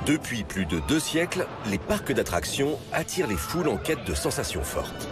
Depuis plus de 2 siècles, les parcs d'attractions attirent les foules en quête de sensations fortes.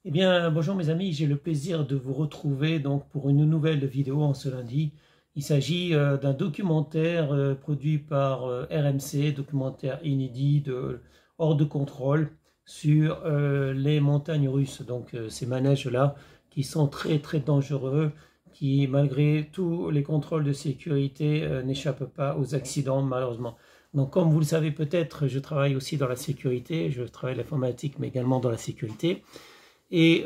Eh bien, bonjour mes amis, j'ai le plaisir de vous retrouver donc pour une nouvelle vidéo en ce lundi. Il s'agit d'un documentaire produit par RMC, documentaire inédit de Hors de contrôle sur les montagnes russes. Donc ces manèges-là qui sont très très dangereux, qui malgré tous les contrôles de sécurité n'échappent pas aux accidents malheureusement. Donc comme vous le savez peut-être, je travaille aussi dans la sécurité, je travaille l'informatique mais également dans la sécurité. Et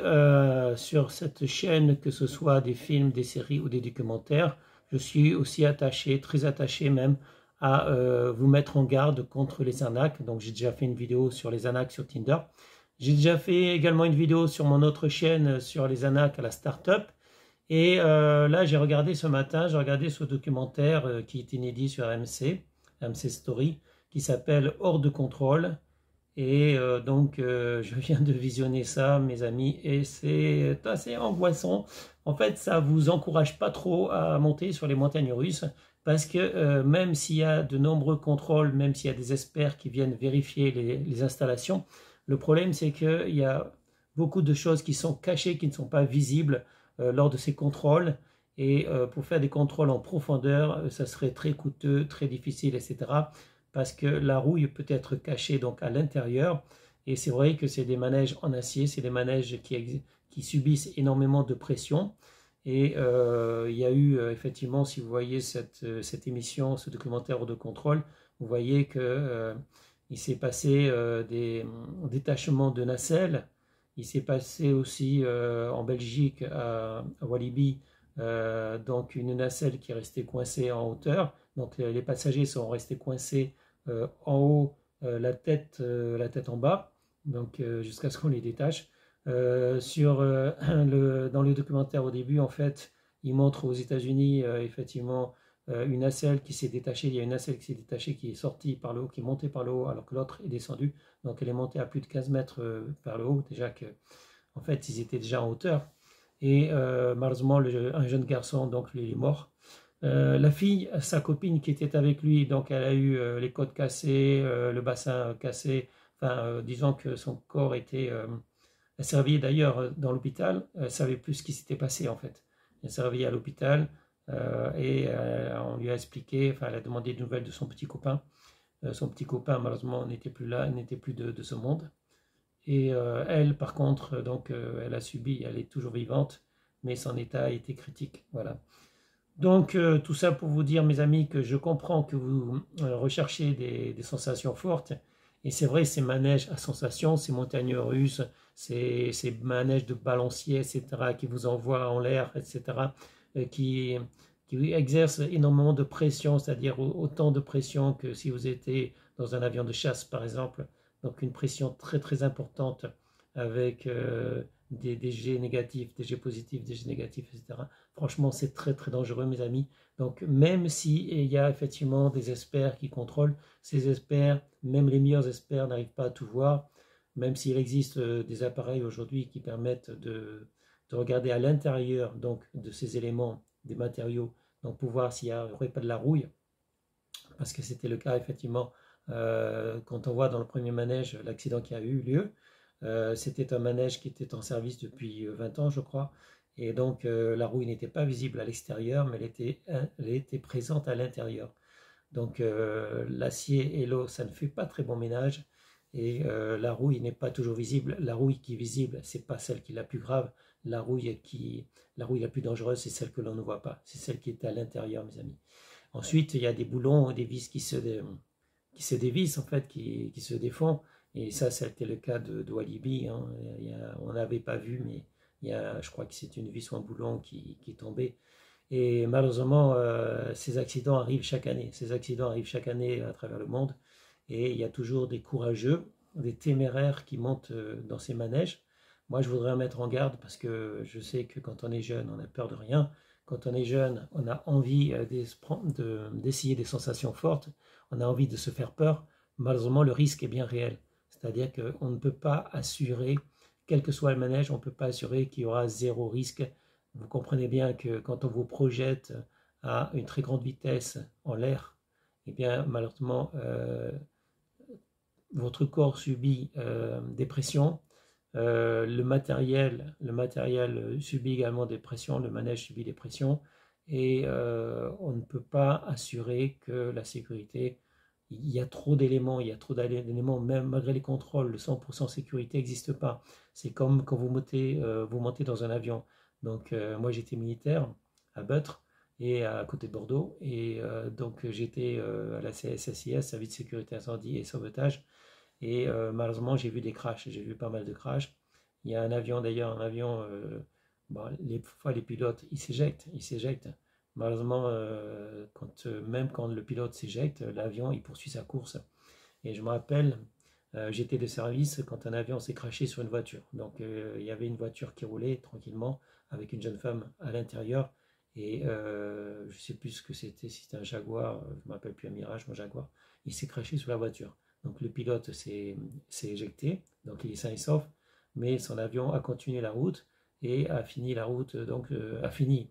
sur cette chaîne, que ce soit des films, des séries ou des documentaires, je suis aussi attaché, très attaché même, à vous mettre en garde contre les arnaques. Donc j'ai déjà fait une vidéo sur les arnaques sur Tinder. J'ai déjà fait également une vidéo sur mon autre chaîne sur les arnaques à la start-up. Et là, j'ai regardé ce matin, j'ai regardé ce documentaire qui est inédit sur RMC Story, qui s'appelle Hors de contrôle. Et je viens de visionner ça, mes amis, et c'est assez angoissant. En fait, ça vous encourage pas trop à monter sur les montagnes russes, parce que même s'il y a de nombreux contrôles, même s'il y a des experts qui viennent vérifier les installations, le problème c'est qu'il y a beaucoup de choses qui sont cachées, qui ne sont pas visibles lors de ces contrôles. Et pour faire des contrôles en profondeur, ça serait très coûteux, très difficile, etc. Parce que la rouille peut être cachée donc à l'intérieur. Et c'est vrai que c'est des manèges en acier, c'est des manèges qui subissent énormément de pression. Et il y a eu effectivement, si vous voyez cette émission, ce documentaire Hors de contrôle, vous voyez qu'il s'est passé des détachements de nacelles. Il s'est passé aussi en Belgique, à Walibi, donc une nacelle qui est restée coincée en hauteur. Donc les passagers sont restés coincés en haut, la tête en bas, donc jusqu'à ce qu'on les détache. Dans le documentaire au début, en fait, il montre aux États-Unis effectivement une nacelle qui s'est détachée. Il y a une nacelle qui s'est détachée, qui est sortie par le haut, qui est montée par le haut, alors que l'autre est descendue. Donc elle est montée à plus de 15 mètres par le haut, déjà que, en fait, ils étaient déjà en hauteur. Et malheureusement, un jeune garçon, donc lui, il est mort. La fille, sa copine qui était avec lui, donc elle a eu les côtes cassées, le bassin cassé, enfin disons que son corps était servi d'ailleurs dans l'hôpital, elle ne savait plus ce qui s'était passé en fait. Elle servi à l'hôpital on lui a expliqué, enfin elle a demandé des nouvelles de son petit copain. Son petit copain malheureusement n'était plus là, n'était plus de ce monde. Et elle par contre, donc elle a subi, elle est toujours vivante, mais son état était critique, voilà. Donc tout ça pour vous dire mes amis que je comprends que vous recherchez des sensations fortes et c'est vrai ces manèges à sensations, ces montagnes russes, ces manèges de balancier etc. qui vous envoient en l'air etc. Qui exercent énormément de pression, c'est-à-dire autant de pression que si vous étiez dans un avion de chasse par exemple, donc une pression très très importante avec des G négatifs, des G positifs, des G négatifs, etc. Franchement, c'est très très dangereux, mes amis. Donc, même s'il y a effectivement des experts qui contrôlent, ces experts, même les meilleurs experts n'arrivent pas à tout voir, même s'il existe des appareils aujourd'hui qui permettent de regarder à l'intérieur donc de ces éléments, des matériaux, donc pour voir s'il n'y aurait pas de la rouille, parce que c'était le cas effectivement quand on voit dans le premier manège l'accident qui a eu lieu. C'était un manège qui était en service depuis 20 ans, je crois. Et donc, la rouille n'était pas visible à l'extérieur, mais elle était présente à l'intérieur. Donc, l'acier et l'eau, ça ne fait pas très bon ménage. Et la rouille n'est pas toujours visible. La rouille qui est visible, c'est pas celle qui est la plus grave. La rouille la plus dangereuse, c'est celle que l'on ne voit pas. C'est celle qui est à l'intérieur, mes amis. Ensuite, il y a des boulons, des vis qui se dévissent, en fait, qui se défont. Et ça, c'était le cas de Walibi. Hein. On n'avait pas vu, mais je crois que c'est une vis ou un boulon qui est tombé. Et malheureusement, ces accidents arrivent chaque année. Ces accidents arrivent chaque année à travers le monde. Et il y a toujours des courageux, des téméraires qui montent dans ces manèges. Moi, je voudrais en mettre en garde parce que je sais que quand on est jeune, on n'a peur de rien. Quand on est jeune, on a envie d'essayer des sensations fortes. On a envie de se faire peur. Malheureusement, le risque est bien réel. C'est-à-dire qu'on ne peut pas assurer, quel que soit le manège, on ne peut pas assurer qu'il y aura zéro risque. Vous comprenez bien que quand on vous projette à une très grande vitesse en l'air, eh bien malheureusement votre corps subit des pressions, le matériel subit également des pressions, le manège subit des pressions, et on ne peut pas assurer que la sécurité, il y a trop d'éléments, même malgré les contrôles, le 100% sécurité n'existe pas. C'est comme quand vous montez dans un avion. Donc moi j'étais militaire à Beutre, et à côté de Bordeaux, et donc j'étais à la SSIS, Service de sécurité incendie et sauvetage, et malheureusement j'ai vu des crashs, j'ai vu pas mal de crashs. Il y a un avion d'ailleurs, bon, les fois les pilotes ils s'éjectent. Malheureusement, même quand le pilote s'éjecte, l'avion il poursuit sa course. Et je me rappelle, j'étais de service quand un avion s'est crashé sur une voiture. Donc il y avait une voiture qui roulait tranquillement avec une jeune femme à l'intérieur. Et je ne sais plus ce que c'était, si c'était un Jaguar, je ne me rappelle plus, un Mirage ou un Jaguar. Il s'est crashé sur la voiture. Donc le pilote s'est éjecté, donc il est sain et sauf, mais son avion a continué la route et a fini la route, donc a fini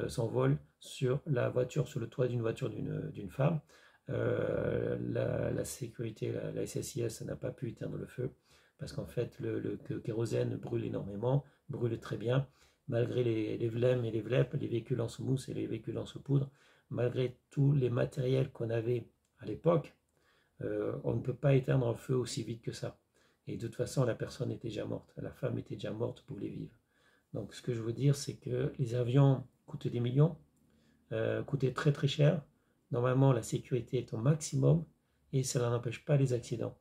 son vol sur la voiture, sur le toit d'une voiture d'une femme. La sécurité, la SSIS n'a pas pu éteindre le feu parce qu'en fait le kérosène brûle énormément, brûle très bien, malgré les VLEM et les VLEP, les véhicules en mousse et les véhicules en poudre, malgré tous les matériels qu'on avait à l'époque, on ne peut pas éteindre un feu aussi vite que ça. Et de toute façon, la personne était déjà morte, la femme était déjà morte pour les vivre. Donc ce que je veux dire, c'est que les avions coûtent des millions, coûtaient très très cher. Normalement, la sécurité est au maximum et cela n'empêche pas les accidents.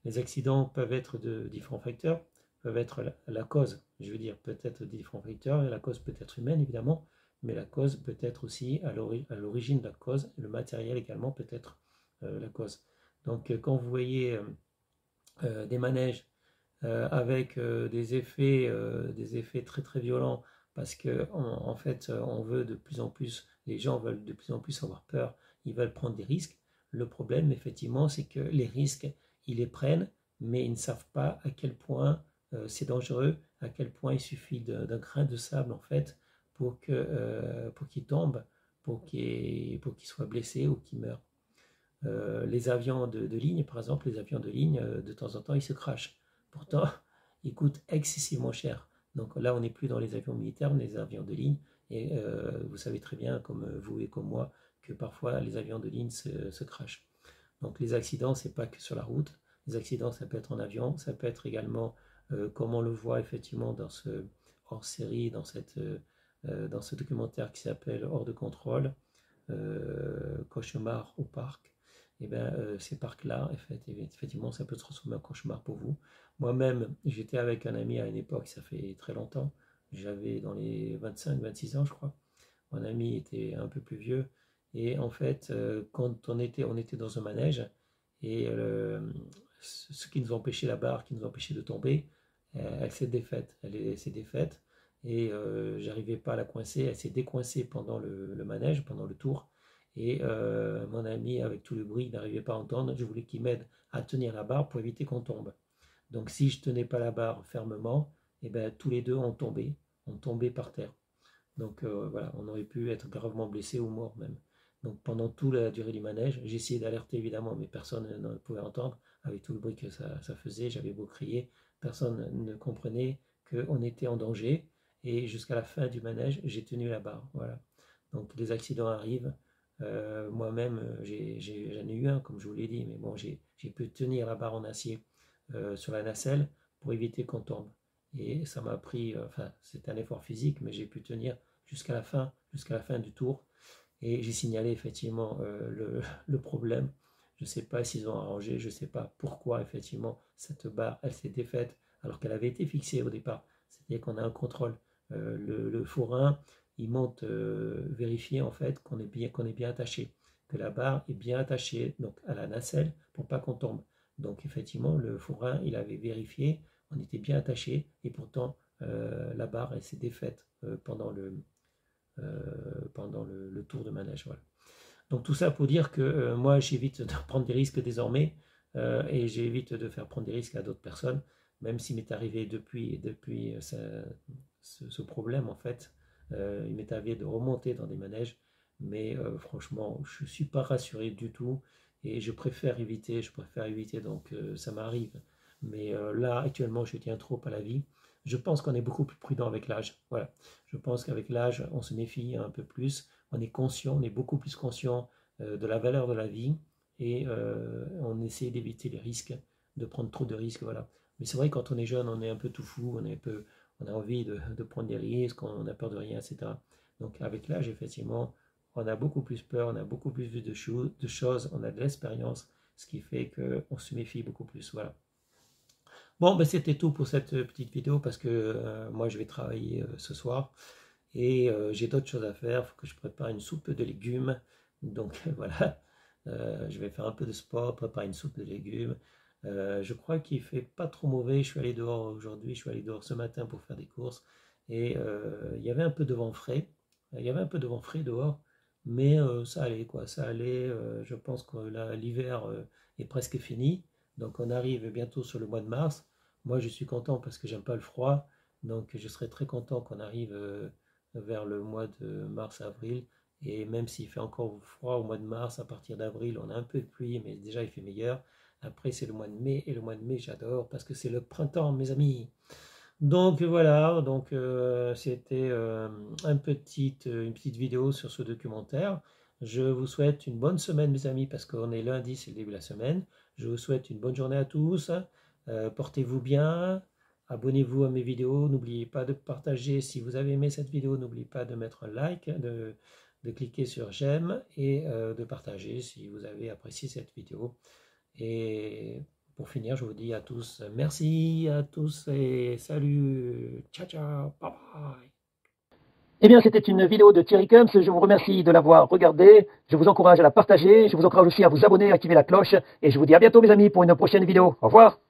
Les accidents peuvent être de différents facteurs, peuvent être la cause, je veux dire, peut-être de différents facteurs, et la cause peut être humaine évidemment, mais la cause peut être aussi à l'origine de la cause, et le matériel également peut être la cause. Donc quand vous voyez des manèges avec des effets très très violents, parce que en fait on veut de plus en plus, les gens veulent de plus en plus avoir peur, ils veulent prendre des risques. Le problème effectivement c'est que les risques ils les prennent, mais ils ne savent pas à quel point c'est dangereux, à quel point il suffit d'un grain de sable en fait pour qu'il tombe, pour qu'il soit blessé ou qu'il meure. Les avions de ligne, par exemple, les avions de ligne, de temps en temps, ils se crashent. Pourtant, ils coûtent excessivement cher. Donc là, on n'est plus dans les avions militaires, mais les avions de ligne. Et vous savez très bien, comme vous et comme moi, que parfois les avions de ligne se crashent. Donc les accidents, c'est pas que sur la route. Les accidents, ça peut être en avion, ça peut être également, comme on le voit effectivement dans ce hors-série, dans ce documentaire qui s'appelle Hors de contrôle, cauchemar au parc. Et bien ces parcs-là, effectivement, ça peut se transformer en cauchemar pour vous. Moi-même, j'étais avec un ami à une époque, ça fait très longtemps, j'avais dans les 25-26 ans, je crois. Mon ami était un peu plus vieux, et en fait, quand on était dans un manège, et ce qui nous empêchait, la barre qui nous empêchait de tomber, elle s'est défaite, et j'arrivais pas à la coincer, elle s'est décoincée pendant le manège, pendant le tour, et mon ami, avec tout le bruit, n'arrivait pas à entendre. Je voulais qu'il m'aide à tenir la barre pour éviter qu'on tombe. Donc si je tenais pas la barre fermement, et ben, tous les deux ont tombé par terre. Donc voilà, on aurait pu être gravement blessé ou mort même. Donc pendant toute la durée du manège, j'ai essayé d'alerter évidemment, mais personne ne pouvait entendre, avec tout le bruit que ça faisait. J'avais beau crier, personne ne comprenait qu'on était en danger. Et jusqu'à la fin du manège, j'ai tenu la barre. Voilà. Donc les accidents arrivent. Moi-même, j'en ai eu un, comme je vous l'ai dit, mais bon, j'ai pu tenir la barre en acier sur la nacelle pour éviter qu'on tombe. Et ça m'a pris, enfin, c'est un effort physique, mais j'ai pu tenir jusqu'à la fin du tour. Et j'ai signalé effectivement le problème. Je ne sais pas s'ils ont arrangé, je ne sais pas pourquoi effectivement cette barre, elle s'est défaite alors qu'elle avait été fixée au départ. C'est-à-dire qu'on a un contrôle. Le forain, il monte vérifier en fait qu'on est bien attaché, que la barre est bien attachée donc à la nacelle pour pas qu'on tombe. Donc effectivement, le forain, il avait vérifié, on était bien attaché, et pourtant la barre, elle s'est défaite pendant le tour de manège. Voilà. Donc tout ça pour dire que moi, j'évite de prendre des risques désormais, et j'évite de faire prendre des risques à d'autres personnes, même s'il m'est arrivé depuis ce problème, en fait, il m'est arrivé de remonter dans des manèges, mais franchement, je ne suis pas rassuré du tout et je préfère éviter, donc ça m'arrive. Mais là, actuellement, je tiens trop à la vie. Je pense qu'on est beaucoup plus prudent avec l'âge. Voilà. Je pense qu'avec l'âge, on se méfie un peu plus. On est conscient, on est beaucoup plus conscient de la valeur de la vie et on essaie d'éviter les risques, de prendre trop de risques. Voilà. Mais c'est vrai, quand on est jeune, on est un peu tout fou, on a envie de prendre des risques, on a peur de rien, etc. Donc avec l'âge, effectivement, on a beaucoup plus peur, on a beaucoup plus vu de choses, on a de l'expérience, ce qui fait qu'on se méfie beaucoup plus. Voilà. Bon, ben c'était tout pour cette petite vidéo parce que moi je vais travailler ce soir et j'ai d'autres choses à faire. Il faut que je prépare une soupe de légumes. Donc voilà, je vais faire un peu de sport, préparer une soupe de légumes. Je crois qu'il fait pas trop mauvais. Je suis allé dehors aujourd'hui, je suis allé dehors ce matin pour faire des courses et il y avait un peu de vent frais. Il y avait un peu de vent frais dehors, mais ça allait quoi, ça allait. Je pense que l'hiver est presque fini, donc on arrive bientôt sur le mois de mars. Moi, je suis content parce que j'aime pas le froid, donc je serais très content qu'on arrive vers le mois de mars-avril. Et même s'il fait encore froid au mois de mars, à partir d'avril, on a un peu de pluie, mais déjà il fait meilleur. Après, c'est le mois de mai, et le mois de mai, j'adore parce que c'est le printemps, mes amis. Donc voilà, donc c'était une petite vidéo sur ce documentaire. Je vous souhaite une bonne semaine, mes amis, parce qu'on est lundi, c'est le début de la semaine. Je vous souhaite une bonne journée à tous. Portez-vous bien. Abonnez-vous à mes vidéos. N'oubliez pas de partager. Si vous avez aimé cette vidéo, n'oubliez pas de mettre un like, de cliquer sur j'aime et de partager si vous avez apprécié cette vidéo. Et pour finir, je vous dis à tous merci à tous et salut, ciao ciao, bye bye. Eh bien, c'était une vidéo de Thierry Kums. Je vous remercie de l'avoir regardée. Je vous encourage à la partager. Je vous encourage aussi à vous abonner, à activer la cloche. Et je vous dis à bientôt, mes amis, pour une prochaine vidéo. Au revoir.